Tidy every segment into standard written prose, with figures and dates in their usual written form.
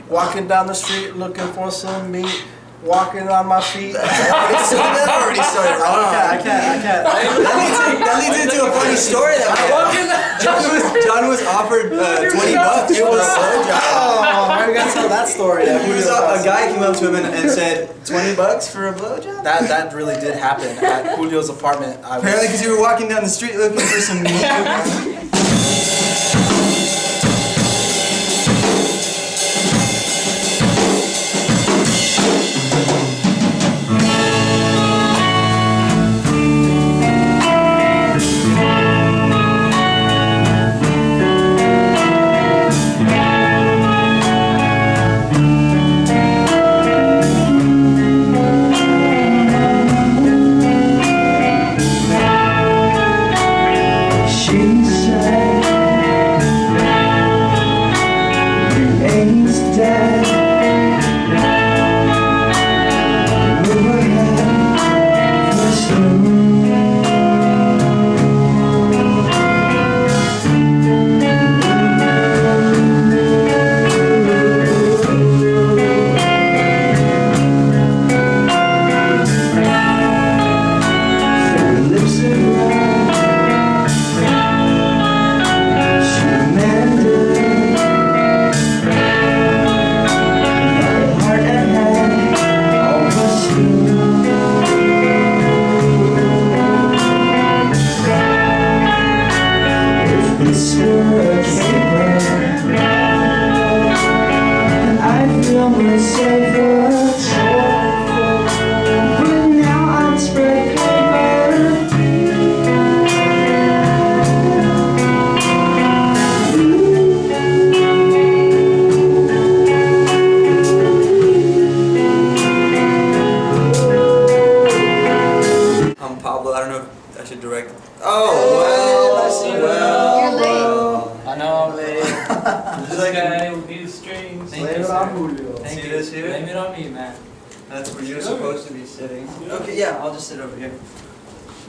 Walking down the street looking for some meat. Walking on my feet. That already started. I can't. That leads into a funny story that John was offered $20 It for was a blowjob. oh, why we gotta tell that story? A guy came up to him and said, $20 for a blowjob? That really did happen at Julio's apartment. Apparently because you were walking down the street looking for some meat. Blame it on me, man. That's where you're supposed to be sitting. Okay, yeah, I'll just sit over here.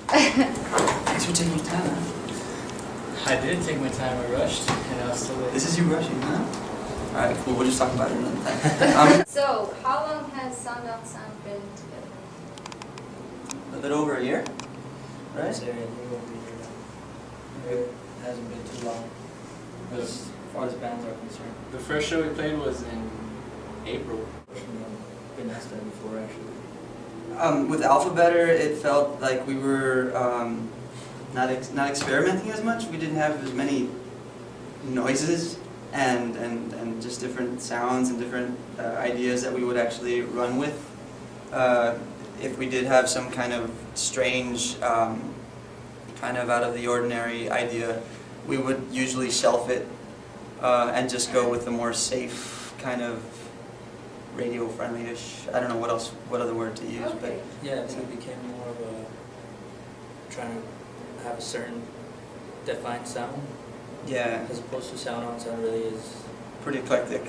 Thanks for taking your time, man. I did take my time. I rushed, and I was still late. This is you rushing, huh? Alright, cool. We'll just talk about it another time. So, how long has SoundonSound been together? A little over a year, right? I'd say a little over a year. It hasn't been too long, as far as bands are concerned. The first show we played was in April. Been asked that before, actually. With Alphabetter, it felt like we were not experimenting as much. We didn't have as many noises and just different sounds and different ideas that we would actually run with. If we did have some kind of strange, kind of out of the ordinary idea, we would usually shelf it and just go with the more safe kind of radio-friendly-ish. I don't know what other word to use, Okay. but Yeah, I think it became more of a trying to have a certain defined sound, yeah, as opposed to SoundonSound really is. pretty eclectic.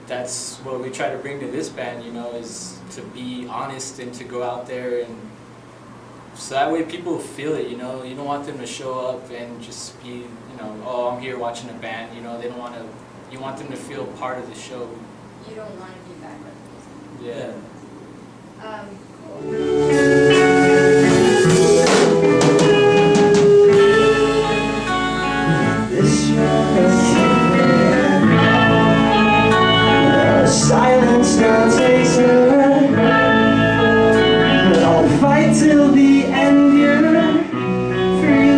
That's what we try to bring to this band, you know, is to be honest and to go out there, and so that way people feel it, you know. You don't want them to show up and just be, you know, oh, I'm here watching a band, you know. They don't want to. You want them to feel part of the show. You don't want to be background music. Yeah. Silence now takes her. I'll fight till the end here for you.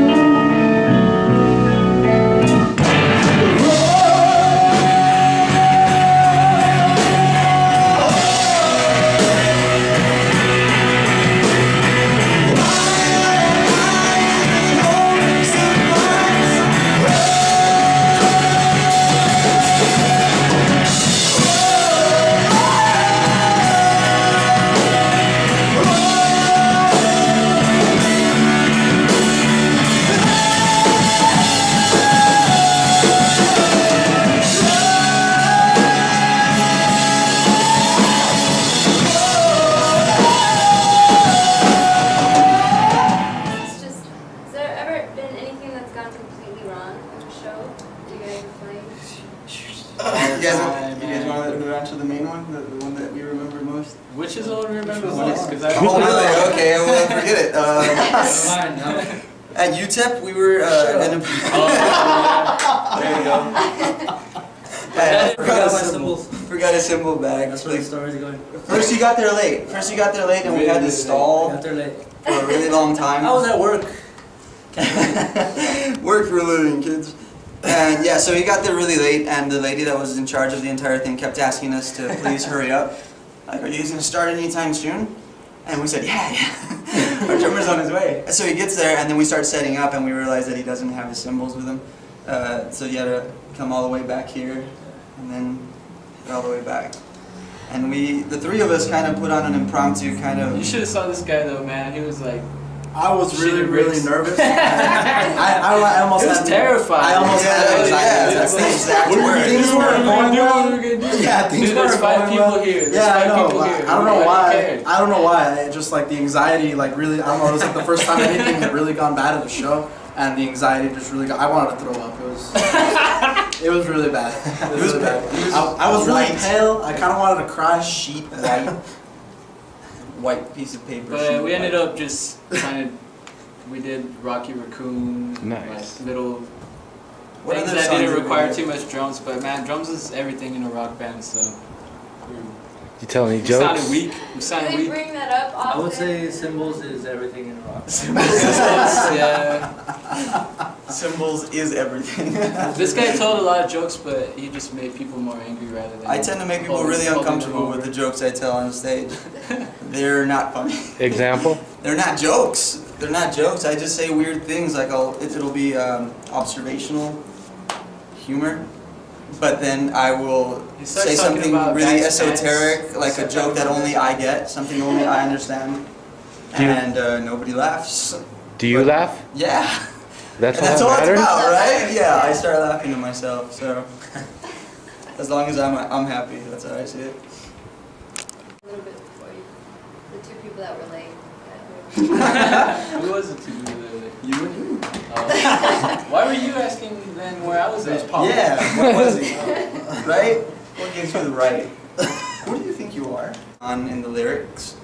match of the main one, the one that we remember most? Which is the one we remember Which one? most? Because Oh, really? Okay, well, forget it. Never mind, no. At UTEP, we were in a... there you go. Forgot my symbols. Forgot a symbol bag. That's where the stories are going. First you got there late, and we had to stall Got there late. for a really long time. I was at work. Work for a living, kids. And yeah, so he got there really late, and the lady that was in charge of the entire thing kept asking us to please hurry up. Like, are you guys gonna start anytime soon? And we said, yeah. Our drummer's on his way. So he gets there, and then we start setting up, and we realize that he doesn't have his cymbals with him. So you had to come all the way back here, and then head all the way back. And the three of us kind of put on an impromptu kind You of... should have saw this guy though, man. He was like, I was really, Shitty really bricks. nervous. I almost he was had terrified. I almost had Yeah, anxiety. that's the exact What are we word. gonna Things do? weren't What are we going well. gonna do? What are we gonna do? Yeah, things Dude, there's weren't 5 going people well. here. There's Yeah, I 5 know. people here. I don't know Nobody why. cared. I don't know why. It just like the anxiety, like really, I don't know. It was like the first time anything had really gone bad at the show, and the anxiety just really got. I wanted to throw up. It was really bad. It was really bad. I was really white. pale. I kind of wanted to cry. Sheet white piece of paper. But sheet we ended white. up just kind of, we did Rocky Raccoon, Nice. like little What things other that songs didn't did we require do? too much drums. But man, drums is everything in a rock band, so You tell any we sounded jokes? weak. We Do sounded they weak. bring that up often? I would say symbols is everything in rock. Yeah. Symbols is everything. This guy told a lot of jokes, but he just made people more angry rather than. I tend to make people really uncomfortable with the jokes I tell on stage. They're not funny. Example? They're not jokes. They're not jokes. I just say weird things like it'll be observational humor, but then I will He starts say talking something about really backspans. esoteric, like a Starts joke talking that about only I get, something only I understand, Do you- and nobody laughs. Do you laugh? Yeah. That's And all that's that all it's matters? about, right? Yeah, I start laughing to myself, so as long as I'm happy, that's how I see it. A little bit before you, the 2 people that were late. Who was it to do that? You and you. Why were you asking then where I was at? Yeah, what was he? Right? What gives you the right? Who do you think you are? In the lyrics,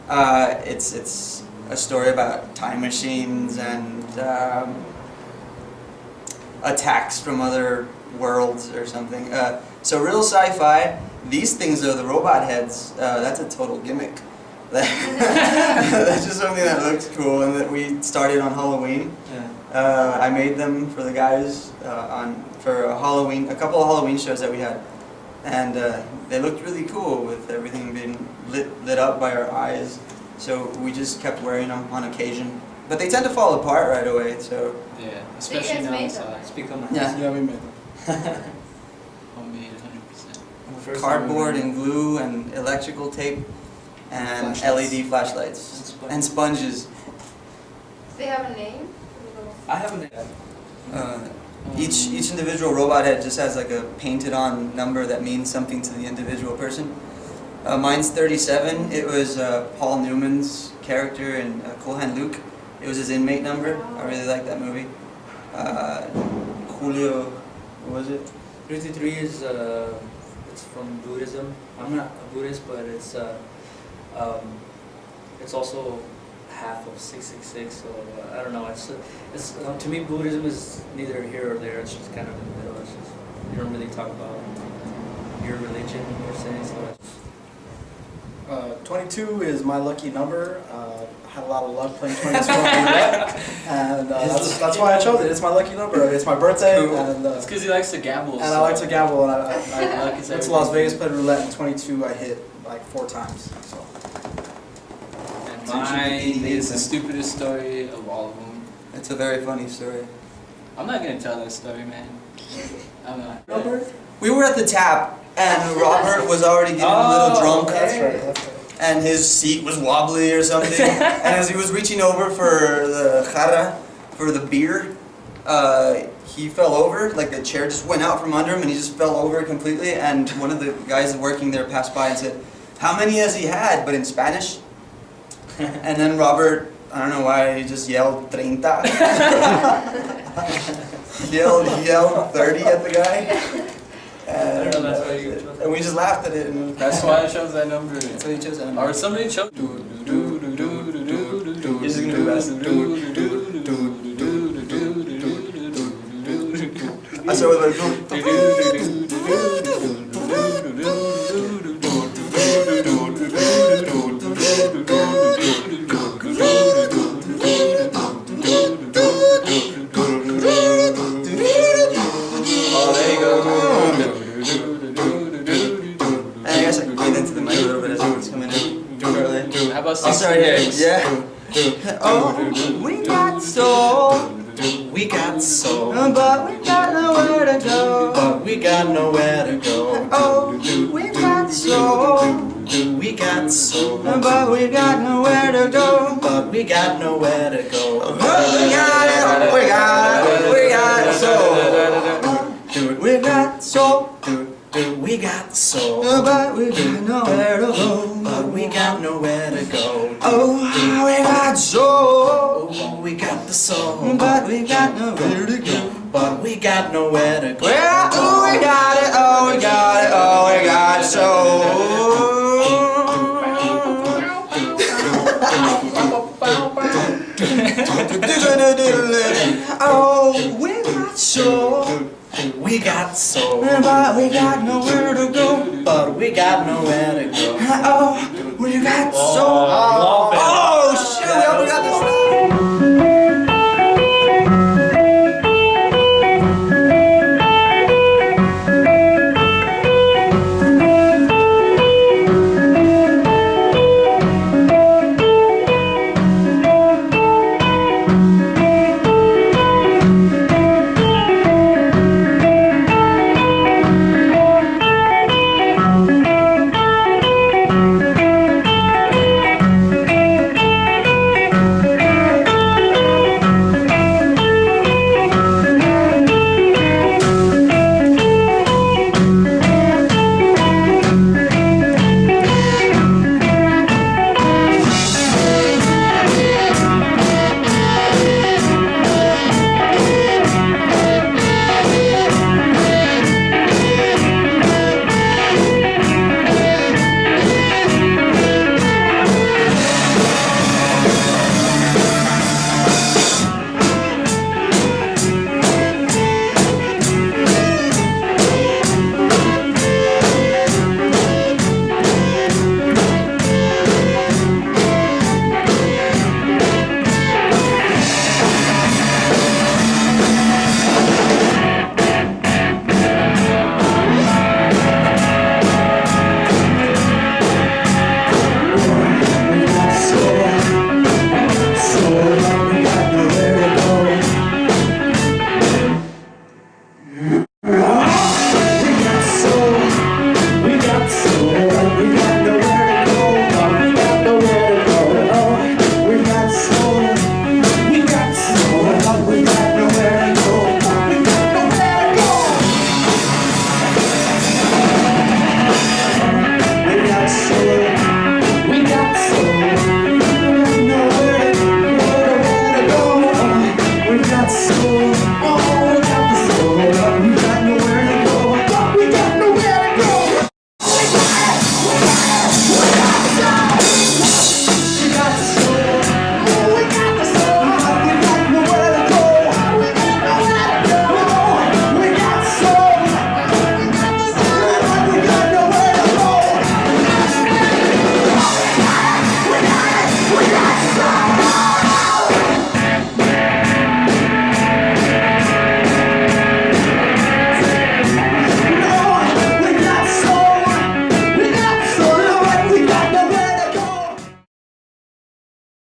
it's a story about time machines and attacks from other worlds or something. So real sci-fi. These things though, the robot heads, that's a total gimmick. That's just something that looks cool and that we started on Halloween. Yeah. I made them for the guys for a couple of Halloween shows that we had, and they looked really cool with everything being lit up by our eyes. So we just kept wearing them on occasion, but they tend to fall apart right away. So Yeah, especially guys now made inside. them? Speak on yeah, Yeah, we made them. Homemade 100%. First cardboard time and glue and electrical tape and Flashlights. LED flashlights and sponges. They have a name? I haven't. Each individual robot head just has like a painted on number that means something to the individual person. Mine's 37. It was Paul Newman's character in Cool Hand Luke. It was his inmate number. I really like that movie. Julio, what was it? 33 is it's from Buddhism. I'm not a Buddhist, but it's also half of 666. So I don't know. It's to me Buddhism is neither here or there. It's just kind of in the middle. It's just you don't really talk about your religion per se. So 22 is my lucky number. I had a lot of luck playing 22 on roulette, and that's why I chose it. It's my lucky number. It's my birthday, Cool. and It's because he likes to gamble. I like to gamble. And I Luck is went to Las everything. Vegas, played roulette, and 22 I hit like 4 times. So And mine is the stupidest story of all of them. It's a very funny story. I'm not gonna tell that story, man. I'm not. number? We were at the tap, and Robert was already getting a little drunk, That's right. That's right. and his seat was wobbly or something. And as he was reaching over for the jarra, for the beer, he fell over. Like the chair just went out from under him, and he just fell over completely. And one of the guys working there passed by and said, "How many has he had?" But in Spanish. And then Robert, I don't know why, he just yelled 30. he yelled 30 at the guy. I don't know. That's why you. and we just laughed at it. And That's why I chose that number. so you chose that number. Or somebody chose. This is gonna be best. I start with Oh, there you go. I guess I can breathe into the mic a little bit as it's coming in. Shortly. How about I'll start here. 66? Yeah. Oh, we got soul. We got soul, But we got nowhere to go. but we got nowhere to go. Oh, we got soul. We got soul, But we got nowhere to go. but we got nowhere to go. Oh, we got it. We got soul. We got soul. We got soul, But we got nowhere to go. but we got nowhere to go. Oh, we got soul. Oh, we got the soul, But we got nowhere to go. but we got nowhere to go. Well, oh, we got it. Oh, we got it. Oh, we got soul. Oh, we got soul. We got soul, But we got nowhere to go. but we got nowhere to go. Oh, we got soul.